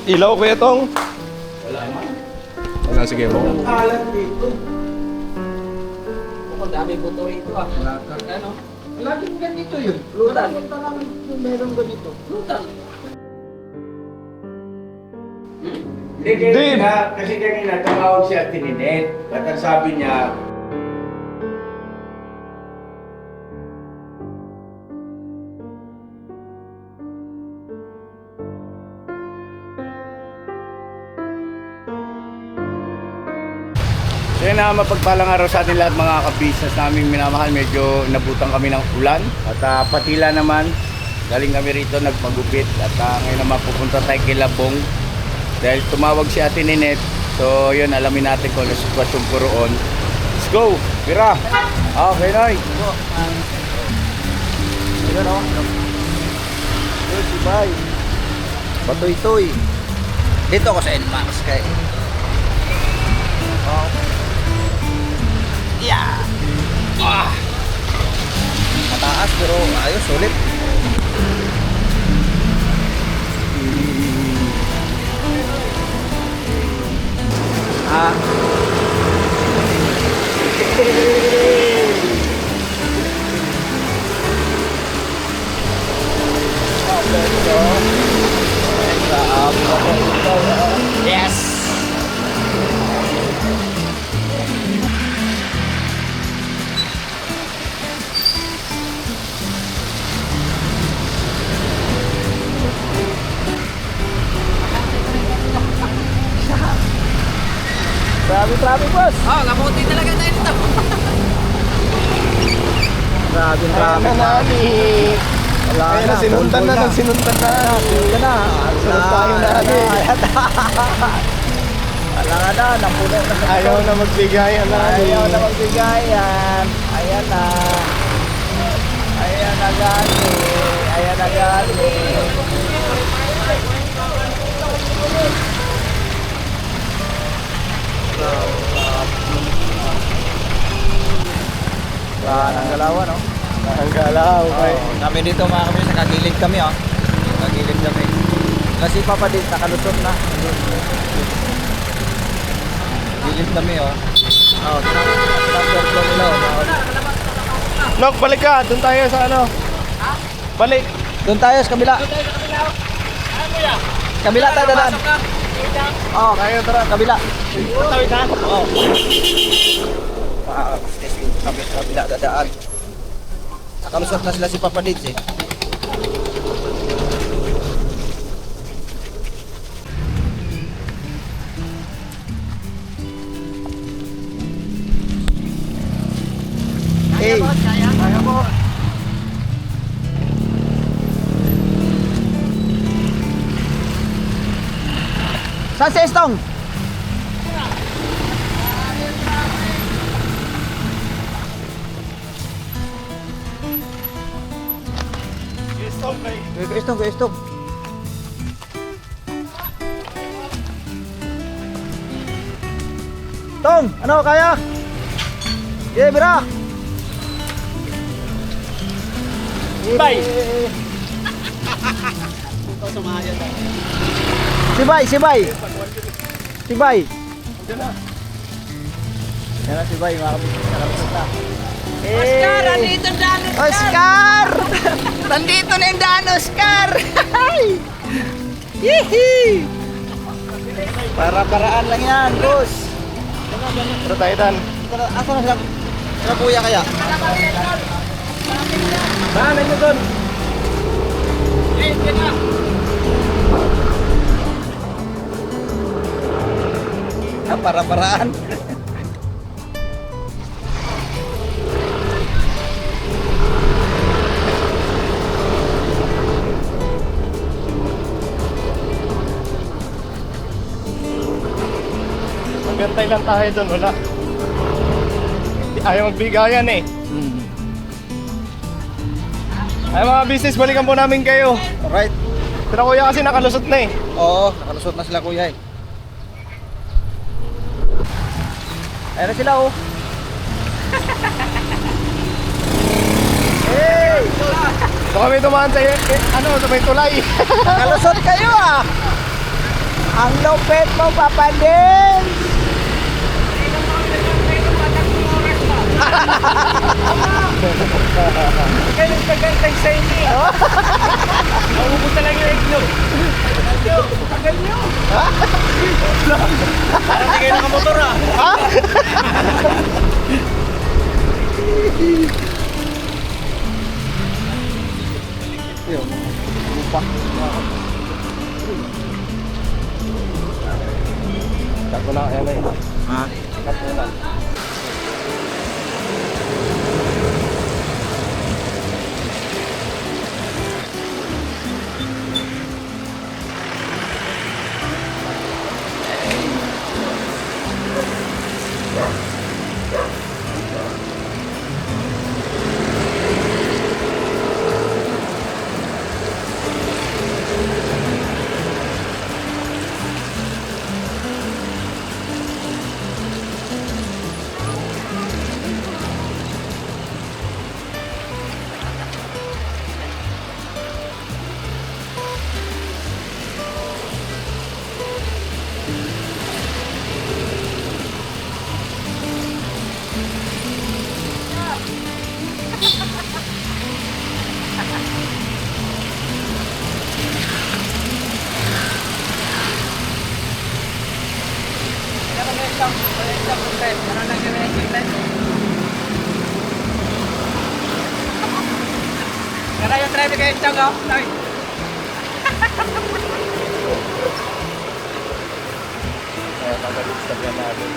Ilaw kuya tong. Wala naman. Wala, sige mo. Ang alat dito. Ang dami buto rito ah. Ano? Laging ganito yun. Lutan. Punta namin yung meron ganito. Lutan. Hindi. Kasi kanina tumawag si Ate Ninette. At ang sabi niya, so yun na, mapagpalang araw sa ating lahat mga ka-business naming minamahal. Medyo nabutang kami ng ulan. At patila naman, galing kami rito nagpagupit. At ngayon naman pupunta tayo kay Labong. Dahil tumawag si Ate Ninette. So yun, alamin natin kung ano sitwasyon ko roon. Let's go! Mira! Okay, Noy! Ayun o. Ayun si Bay. Batoy-toy. Dito ako sa NMAX kay. Oh. Yeah. Ah. Mataas pero ayos, sulit. Ah. Yes. Grabe, boss. Oh, kamuti talaga tayo nito. Grabe. Wala Ayun na, sinuntan na. Sinuntan na. Sunod tayo na natin. Wala ka na, napuno na. Ayaw na magbigayan na. Ayaw na magbigayan. Ayan na. Ayan na gali. Ang galawan, no? Ang galaw. Okay. Kami dito mga kami, nakagilid kami, oh. Nakagilid kami. Kasi Papa din, nakalusot na. Gilid kami, oh. Oh, number ko nila, oh. Nok, balik ka. Doon tayo sa ano. Balik. Doon tayo sa kabila. Kabila tayo dadaan. Oh, Tayo, tara. kabila. Tawid na. Oh. Kami sa kabila dadaan. Nakalusot na sila si Papa Dids, eh. Hey. Kaya mo. Saan si Estong? Stop kay. Kay Estong. Tong, ano kaya? Yeah, bira. Bay. Si Bay. Diyan na. Yan na si Bay, mga kapatid na. Oscar, nandito na Oscar! Nandito na yung daan, Oscar! Hihi! Para-paraan lang yan, boss. Tara tayo, Dan. Asa na sila? Sila kuya kaya? Daanan nyo doon. Para-paraan. Magantay lang tayo doon, wala. Ayaw magbigayan eh. Ay mga business, balikan po namin kayo. Alright. Pero kuya kasi nakalusot na eh. Oo, nakalusot na sila kuya eh. Ayan na sila oh. Hey! So kami dumaan sa, sa may tulay. Kalusot kayo ah. Ang lupit mo, Papa Dins. Kaya nagpagantay sa inyo. Maubos na lang yung iglog. Tagal nyo. Parang di kayo nakamotor ah. Tako na, yan eh. Ha? Tako na. Kaya yung traffic kayo siyang oh. Kaya pag-instagram natin.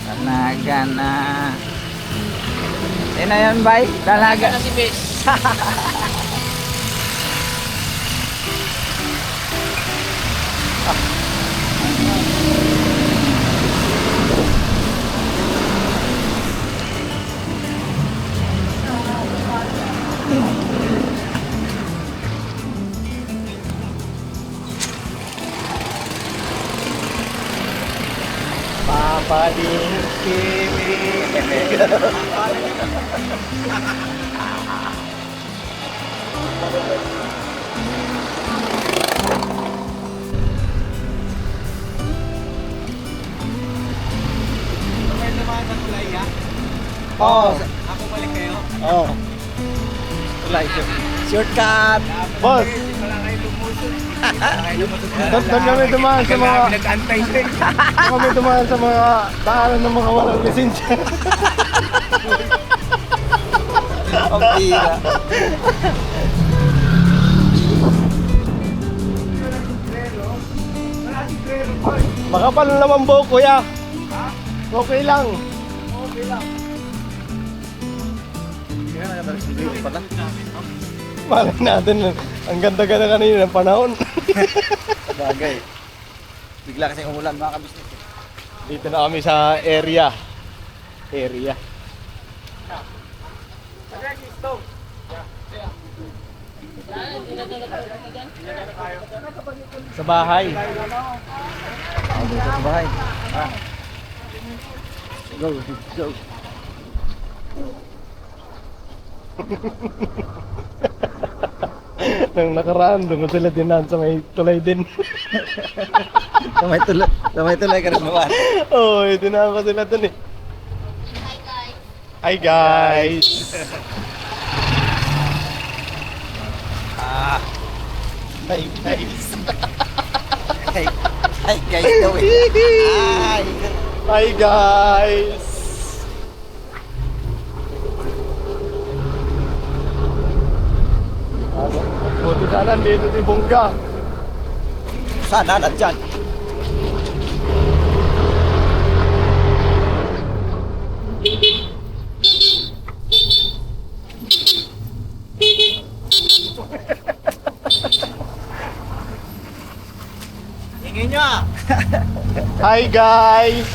Talaga na. Yan na yan, bay. Talaga. Na si Bes. Oh, Ako balik kayo. Oh. like shortcut. Boss, Wala kayo lumusot. doon kami dumaan sa mga... Nag-antay din. Doon kami dumaan sa mga daanan ng mga walang lisensya. Ang tira. Makapal naman buhok, kuya. Okay lang. Malay natin, ang ganda-ganda kanina ng panahon. Bagay. Bigla kasing umulan mga kabisnes. Dito na kami sa area. Sa bahay. Dito sa bahay. Go, go. Nang nakaraan, doon ko sila dinaan sa may tulay din. Sa may tulay ka rin naman. Oo, dinaan ko sila doon eh. Hi guys! Hi guys! Hey, hey guys, daw eh. Hi. Hi guys! Buti sana dito si Bongga. Sana nandyan. Hingin nyo ah. Hi guys!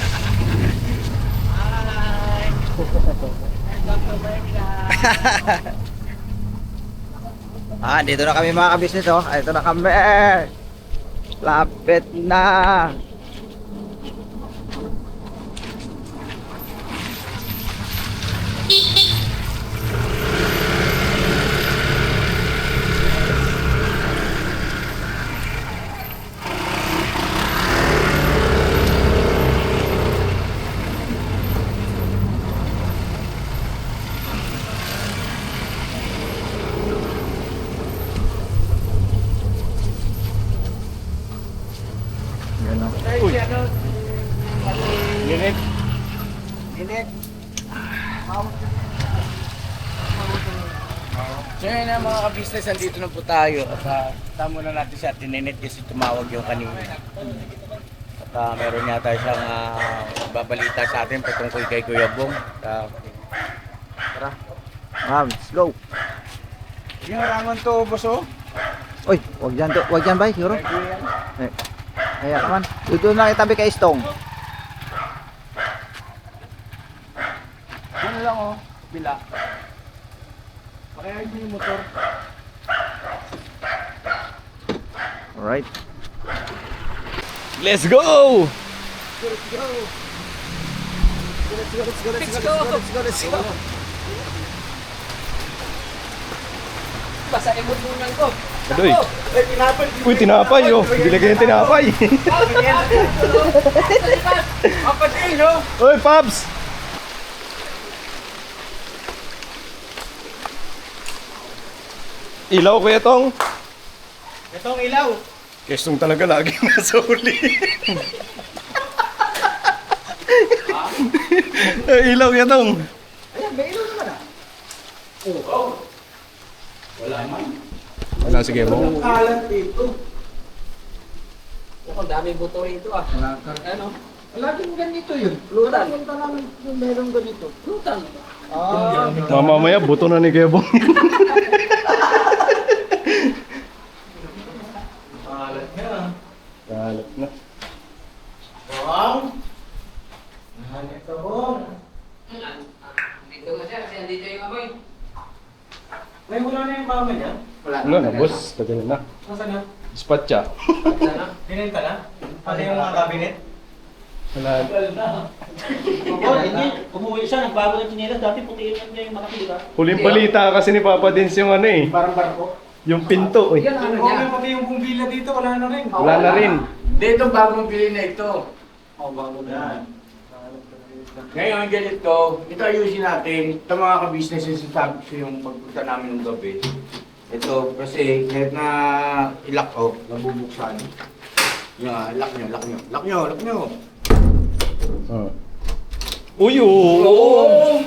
Dito na kami mga kabisnes oh. Ito na kami. Lapit na. Init. Init. So yun na mga ka-business, andito na po tayo. At tamo na natin si Ate Ninit kasi tumawag yung kanina. At meron yata siyang babalita sa atin patungkol kay Kuya Bong. Tara. Ma'am, let's go. Yung harangan to, boss oh. Uy, wag dyan to. Wag dyan ba, siguro? Eh, kaya naman. Dito na itabi kay Stong. Ano lang oh, bila. Pakayaan yung motor. Alright. Let's go! Let's go. Basta imutunan ko. Adoy. Uy, tinapay oh. Dilagay yung tinapay. Kapatid no? Uy, Pabs! Ilaw kuya tong. Itong ilaw. Kestong talaga lagi nasa uli. Ilaw kuya tong. Wala man. Wala, sige mo. Kalat dito. Ang daming buto rito ah. Ano? Laging ganito yun. Lutan. Meron ganito. Lutan. Mamamaya, buto na ni Kuya Bong. Kalat niya. Kalat na. Bong. Hanip ka Bong. Dito nga siya, kasi andito yung amoy. May wala na yung mama niya? Wala na, boss. Tagal na. Nasaan na? Spot siya. Sana. Pinenta na? Ano yung mga cabinet? Wala. Umuwi siya, nagbago ng chinelas. Dati puti yun yung makati, di ba? Huling balita kasi ni Papa Dins yung ano eh. Parang barko? Yung pinto eh. Yan ano niya. Pati yung bumbila dito, wala na rin. Wala na rin. Dito bagong bili na ito. Oo, bago na. Ngayon, ganito, ito ayusin natin. Ito mga ka-business yung sabi ko yung pagpunta namin ng gabi. Ito, kasi kahit na ilak ko, nabubuksan. Yung lock nyo. Ah. Uy, oo!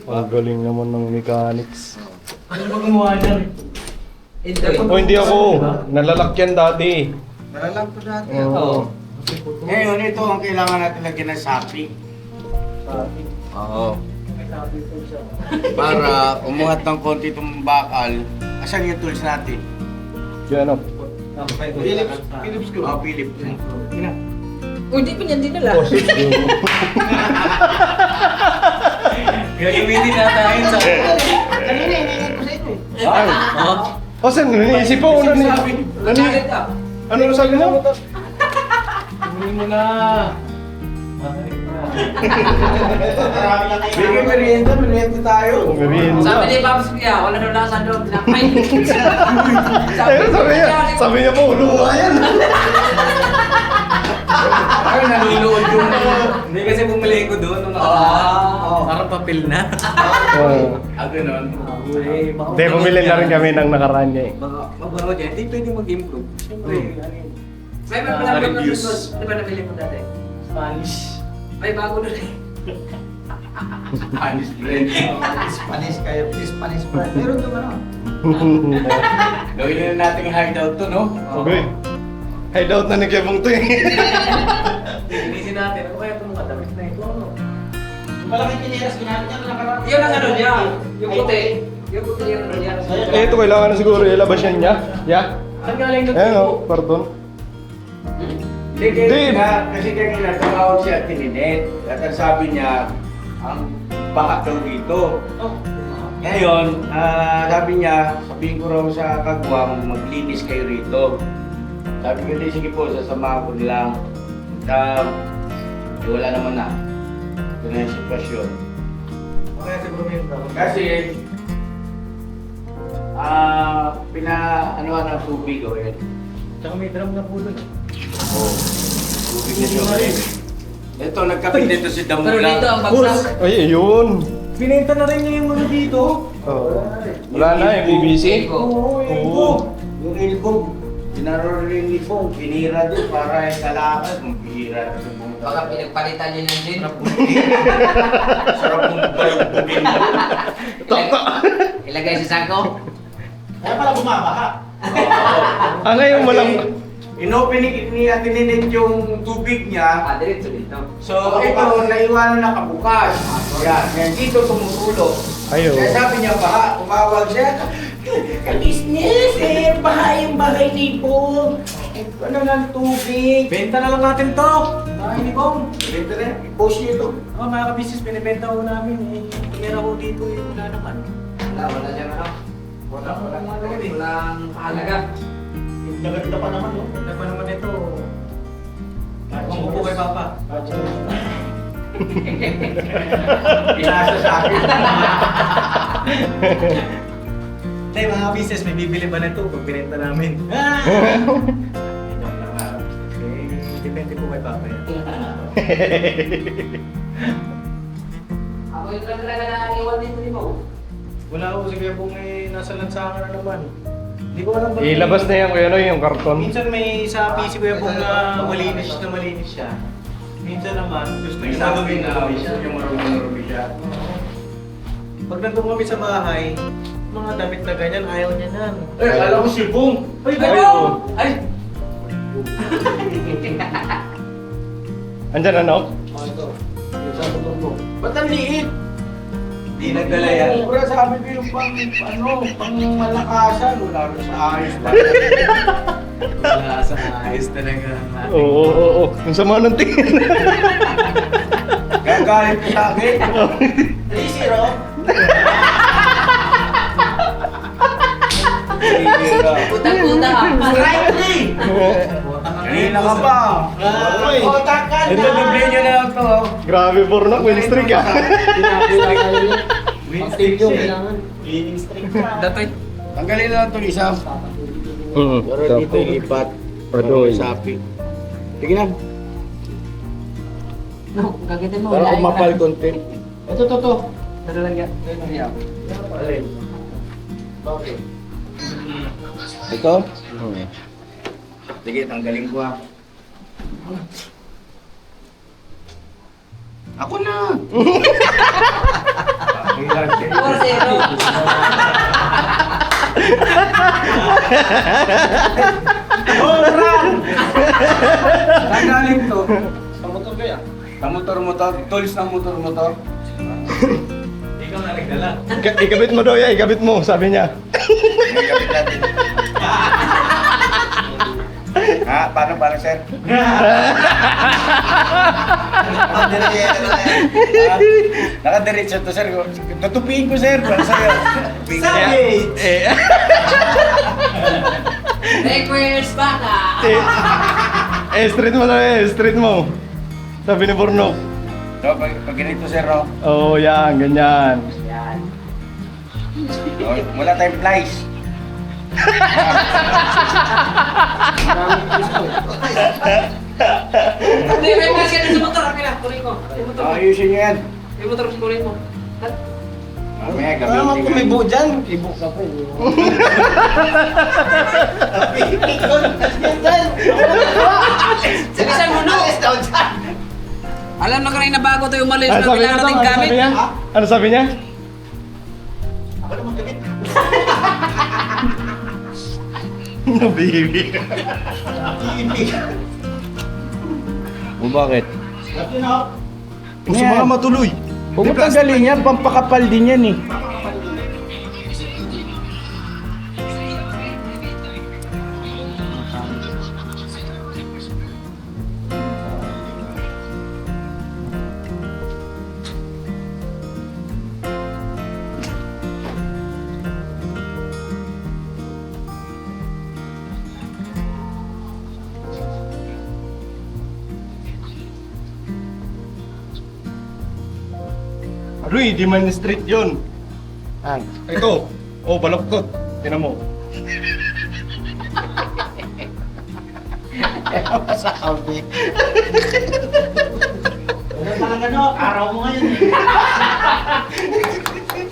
Ang galing naman ng mechanics. Ano ba gumawa niyan? Oh, hindi ako. Nalalakyan dati. Nalalang ko dati. Oo. Ngayon, ito ang kailangan natin lagyan ng sapi. Oo. Para umungat ng konti itong bakal. Asan yung tools natin? Kaya ano? Philips ko. Ah, Philips. Uy, di pa niyan din nila. Gagamitin natin ayun sa... Kanina, hinihingi ko sa ito eh. Ay! O, saan? Naniisip po. Galit ka. Ano na sabi mo? Hindi mo na. Bigay merienda tayo. Merienda. Sabi ni Babs Kuya, wala daw lasa doon. Tinapay. Sabi niya po, luha yan. Ay, naluluod yung... Hindi kasi bumili ko doon nung parang papel na. Ah, ganun. Hindi, bumili na rin kami ng nakaraan niya eh. Mabaho dyan, hindi pwede mag-improve. Siyempre, May pala doon doon. Di ba nabili mo dati? Spanish. May bago doon eh. Honest friend. Spanish kayo. Spanish brand. Meron doon ano? Gawin na natin hideout to, no? Okay. Hideout na ni Kevong to eh. Inisin natin, ano kaya itong kadamit na ito? Ano? Yung malaking chinelas, ginamit niya na nakaraan. Yun ang ano niya. Yung puti. Yung puti yung ano niya. Eh, ito kailangan na siguro ilabas yan niya. Yeah. Saan galing nag Ayan o, pardon. Hindi, kasi kanina tumawag siya at tininet. At ang sabi niya, ang baha daw dito. Ngayon, sabi niya, sabihin ko raw sa kagwang, maglinis kayo rito. Sabi ko, "Di, sige po, sasama ko lang." Wala naman na. Ito na yung sitwasyon. Kaya siguro may problem. Kasi, pina-anuhan ng tubig o yun. Tsaka may drum na po doon. Oo. Tubig na siya. Ito, nagkapit dito si Pero Damula. dito ang bagsak. Ay, ayun. Binenta na rin niya yung mga dito. Oh. Wala na eh, BBC. Oo, Yung ilbog. Pinaro rin yung ilbog. Pinira din para sa lakas. Kung pinira sa buong Baka pinagpalitan niyo ng gin. Sarap mong balugbugin. Ilagay sa sako. Kaya pala bumabaha. Ah, ngayon walang... Inopen ni Ate Ninit yung tubig niya. Diretso dito. So, ito, naiwanan nakabukas. Yan, dito tumutulo. Ayo. Kaya sabi niya, baha, tumawag siya. Ka-business, baha yung bahay ni Bong. Ano ng tubig? Benta na lang natin to. Bahay ni Bong. Benta na, i-post niyo ito. Oh, mga kabisnes, binibenta ko namin. Kaya ako dito, wala naman. Wala dyan ano. Walang halaga. Gaganda pa naman, no? Wala pa naman ito. Kung po kay Papa. Inasa sa akin. Hindi, mga business, may bibili ba nito pag binenta namin? Depende po kay Papa yan. Ako yung talaga na iwan dito ni Mo. Wala ako, sige po may nasa lansangan na naman. Hindi ko alam ba. Ilabas na yan kuya no, yung karton. Minsan may sa PC ko yung na malinis siya. Minsan naman, gusto May niya sabi na marumi gusto yung marumi siya. Pag nandun kami sa bahay, mga damit na ganyan, ayaw niya nan. Alam ko si Bong. Ay, Ayun. Ay! Andyan ano? Ba't ang liit? Di nagdala yan. Wala sabi ko yung pang malakasan. Wala rin sa ayos pa. Wala sa ayos talaga. Oo. Yung sama ng tingin. Gagalit ko sa akin. 3-0. Puta-puta ka. Kanina ka pa. Otak ka na. Ito, libre nyo na lang to. Grabe porno, win streak ah. Win streak siya. Cleaning streak ka. Datoy. Tanggalin na lang ito isa. Pero dito ipat. Padoy. Sapi. Sige na. No, gagitin mo. Para kumapal konti. Ito. Pero lang yan. Alin? Okay. Ito? Sige, tanggalin ko ha. Ako na! 4-0. Tanggalin to. Sa motor kaya? Sa motor-motor, tools ng motor-motor. Ikaw na nagdala. Ikabit mo daw yan, ikabit mo, sabi niya. Gagawin natin. Ha? Paano, sir? Nakadiretso to, sir. Tutupiin ko, sir. Para sa'yo. Request baka. Street mo daw street mo. Sabi ni Bornok. So, pag ganito, sir, no? Oo, yan, ganyan. Yan. Oh, wala tayong flies. Hindi, may kasi sa motor. Akin na, kunin ko. Yung motor mo. Ayusin nyo yan. Yung motor mo, kunin mo. Mamaya, Ano naman kung may gamitin buo dyan? Ibo ka po. Bilisan mo, no? Alam na kanina bago tayo umalis. Ano sabi niya? Kailangan nating Ano gamit. sabi niya? Ano sabi niya? Ako naman gamit. Baby. O bakit? Lagi na. Gusto mo matuloy. Huwag mo tanggalin yan, pampakapal din yan eh. Aroy, di man street yun. Ang? Ito. Oh, balaktot. Tinan mo. Sabi. Ano talaga no? Araw mo ngayon eh.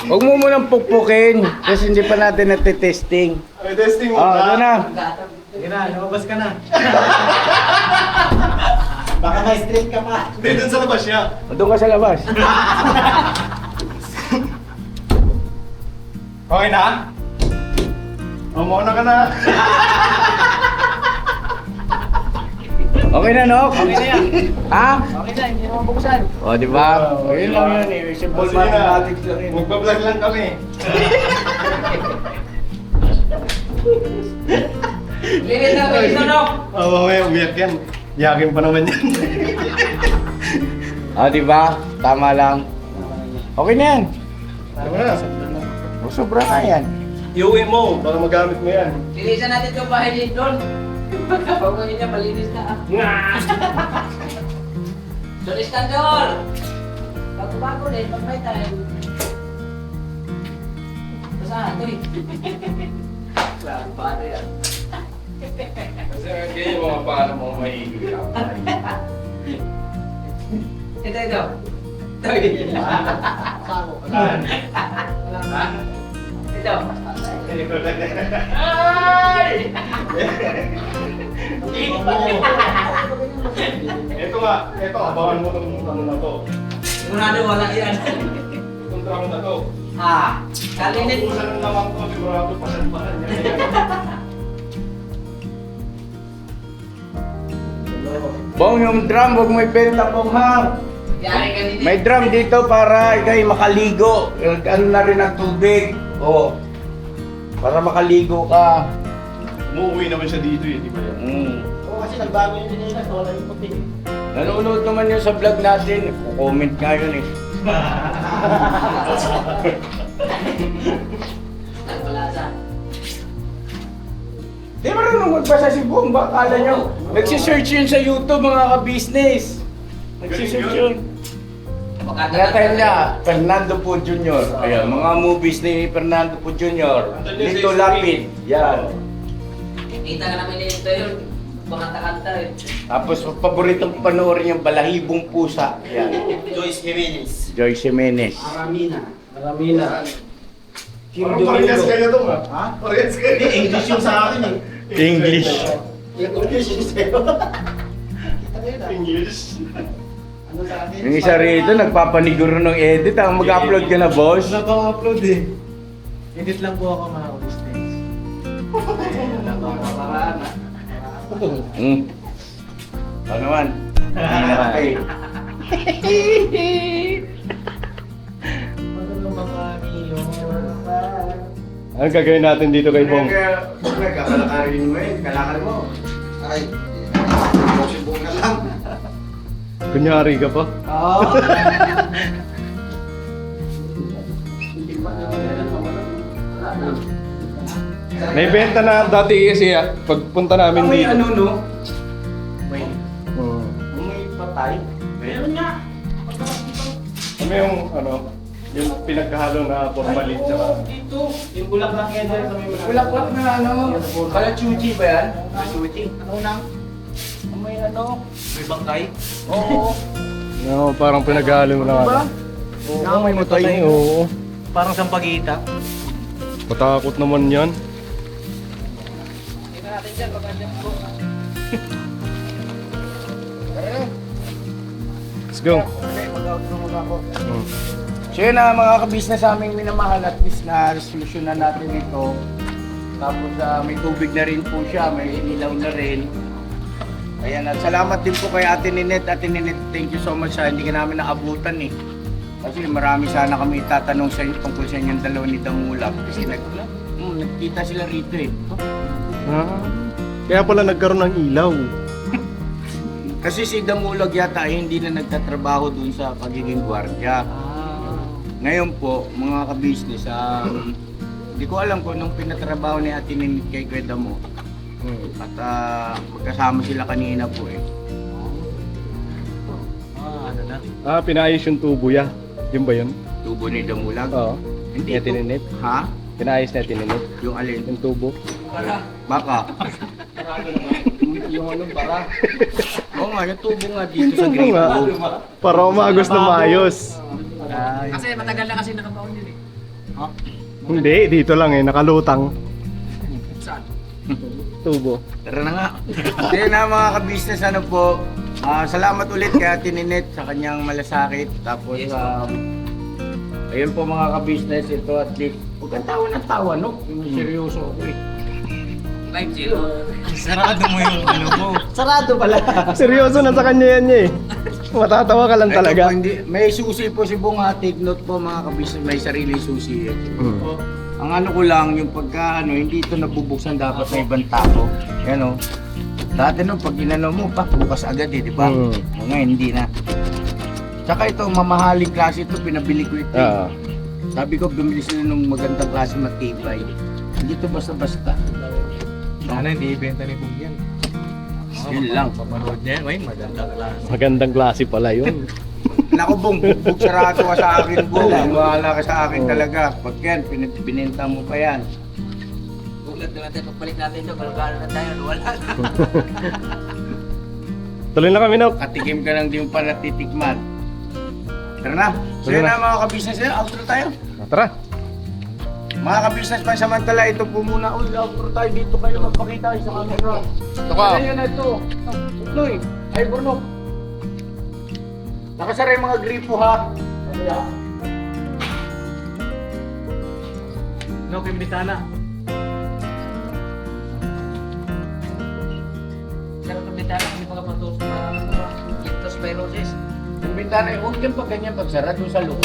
Huwag mo munang pukpukin kasi hindi pa natin natitesting. May testing mo Oh, ito na. Sige na, lumabas ka na. Baka may street ka pa. Hindi, dun sa labas siya. Doon ka sa labas. Okay na? Mauna ka na. Okay na, Nok? Okay na yan. Ha? Okay na, hindi naman buksan. O, di ba? Ayun lang yun eh. Simple Sige na. mathematics lang yun. Magbablog lang kami. Linis na, linis na, no? Mamaya umiyak yan. Yakin pa naman yan. Ah, di ba? Tama lang. Okay na yan. Tama na. Sobra na yan. Iuwi mo para magamit mo yan. Linisan natin yung bahay din doon. Pagkakaw niya, malinis na. Don Iskandor! Bago-bago din, pag may time. Basahan ito eh. Klaro pa ano yan. Kasi ganyan yung mga paano mo mahihigil. Ito, ito. Ito. Ay! Ito nga, ito, abangan mo itong ano na to. Sigurado wala yan. Itong tramo na to. Kalinit. Ubusan ng lamang to, sigurado pasan-pasan yan. Bong, yung drum, huwag mo ibenta pong ha. Yari ka dito. May drum dito para ikay makaligo. Ano na rin ang tubig. O. Para makaligo ka. Umuwi naman siya dito eh, di ba yan? Oo, kasi nagbago yung nila. Wala yung puti. Nanonood naman yun sa vlog natin. Comment nga yun eh. Nagpalasa. Di marunong magbasa si Bong. Baka akala nyo. Nagsisearch yun sa YouTube mga ka-business. Nagsisearch yun. Natayin niya, Fernando Po Jr. Ayan, mga movies ni Fernando Po Jr. Lito Lapid. Yan. Kita ka namin nito yun. Makanta-kanta eh. Tapos paboritong panoorin yung Balahibong Pusa. Yan. Joyce Jimenez. Joyce Jimenez. Maramina. Kim Parang parehas kayo to ba? Ha? Parehas kayo. Hindi, English yung sa akin eh. English. English yung sa'yo. English. Ano sa akin? Yung isa rito, nagpapaniguro ng edit. Mag-upload ka na, boss. Wala pang upload eh. Edit lang po ako mga business. Ano naman? Hindi na pay. Anong gagawin natin dito kay Bong? Kakalakarin mo eh. Kalakal mo. Ay, possible na lang. Kunyari ka pa. Oo. May benta na dati kasi pagpunta namin May dito. ano no? May Oo. May patay. meron nga. Ano yung ano, yung pinagkahalo na formalin tsaka Dito. Yung bulaklak yan dyan sa may Bulaklak na ano? Kalachuchi ba yan? Kalachuchi. Ano nang? May ano? May bangkay. Oo. no, parang pinaghalo na. Diba? Oo, may matay. Oo. Parang sampagita. Matakot naman yan. Tingnan natin dyan, baka dyan po. Let's go. Mag-out na muna ako. So yun na mga kabisnes sa aming minamahal, at least na resolution na natin ito. Tapos may tubig na rin po siya, may ilaw na rin. Ayan, at salamat din po kay Ate Ninette. Ate Ninette, thank you so much sa hindi ka namin naabutan eh. Kasi marami sana kami itatanong sa inyo tungkol sa inyong dalawa ni Damulak. Kasi nagkita sila rito eh. Kaya pala nagkaroon ng ilaw. Kasi si Damulag yata ay hindi na nagtatrabaho dun sa pagiging gwardiya. Ngayon po, mga ka-business, hindi ko alam kung nung pinatrabaho ni Ate Ninit kay Kuya Damo. At magkasama sila kanina po eh. Ano na? Pinayos yung tubo ya. Yun ba yun? Tubo ni Damulag. Oo. Hindi Ni tininip? Ha? Pinayos na tininip. Yung alin? Yung tubo. Baka. Yung ano, baka. Oo nga, yung tubo nga dito sa grade nga. 2. Para umagos na maayos. Kasi matagal na kasi nakabaon yun eh. Hindi, dito lang eh. Nakalutang. Saan? Tubo. Tara na nga. Kaya na mga ka-business, ano po, Salamat ulit kay Ate Ninette sa kanyang malasakit. Tapos, ayun po mga ka-business, ito at least. Huwag kang tawa ng tawa, no? Yung seryoso ako eh. 5-0. Sarado mo yung ano mo. Sarado pala. Seryoso na sa kanya yan niya eh. Matatawa ka lang Ito talaga. po, may susi po si Bong ha. Take note po mga ka-business, may sarili susi. Mm. Ang ano ko lang, yung pagka hindi ito nabubuksan dapat may ibang tako. Yan o. Dati nung pag ginano mo, bukas agad eh, di ba? Ngayon hindi na. Tsaka ito, mamahaling klase ito, pinabili ko ito. Ah. Sabi ko, bumili sila ng magandang klase matibay. Hindi ito basta-basta. Sana hindi ibenta ni Bong yan. Yun lang. Pamanood niya, may maganda klase. Magandang klase pala yun. Naku Bong, bugbog sarado ka sa akin Bong. Wala ka sa akin talaga. Pag yan, binenta mo pa yan. Bulat naman tayo, pagpalit natin ito, kalagalo na tayo, wala na. Tuloy na kami, Nok. Katikim ka lang din pa natitikman. Tara na. So Tara yun na. na mga ka-business, outro tayo. Tara. Mga ka-business pa samantala, ito po muna. Outro tayo dito kayo magpakita kayo sa camera. Ito ka. Ano yun na ito? Utloy. Ay, Bruno. Nakasara yung mga gripo ha. Kaya. No, kimbitana. Sarap ng bintana, hindi pa kapatos na leptospirosis. Yung bintana, huwag yung pag ganyan pagsara doon sa loob.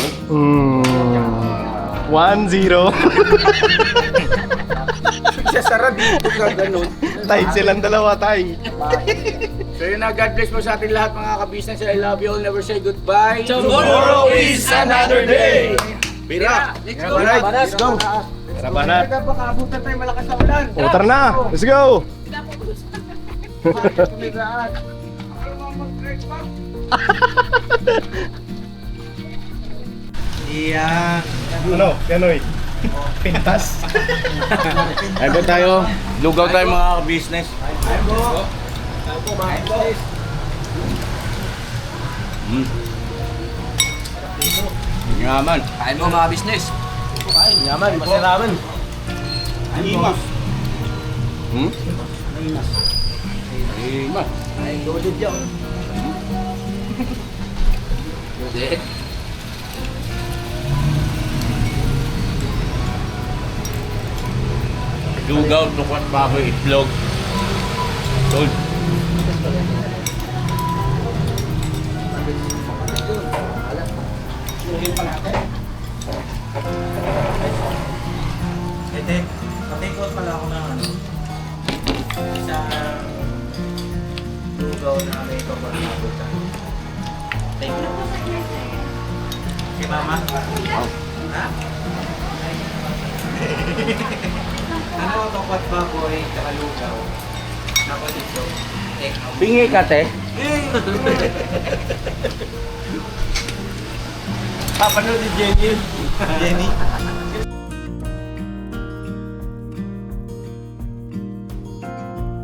1-0. Sasara dito ka ganun. Tight silang dalawa, tay. So yun na, God bless po sa ating lahat mga ka-business. I love you all, never say goodbye. Tomorrow is another day. Bira! Let's go. Alright, let's go! Tara, banat. Baka abutan tayo malakas na ulan. O, tara na. Let's go. Iya. Ano? Ganoy? Pintas. Ay ba tayo? Lugaw tayo mga ka-business. Yaman. Kain mo mga business. Yaman, masiraman. Imas. Imas. Ay, loaded yan. Loaded. Lugaw, tukwat, baboy, itlog. Tol. Ete, patikot pala ako ng ano. Isang lugaw na may papanabot ka. Thank you. Si Mama? Ha? Ano ang topat baboy tsaka lugaw? Ako dito. Take out. Pingi ka, te. Papanood ni Jenny. Jenny?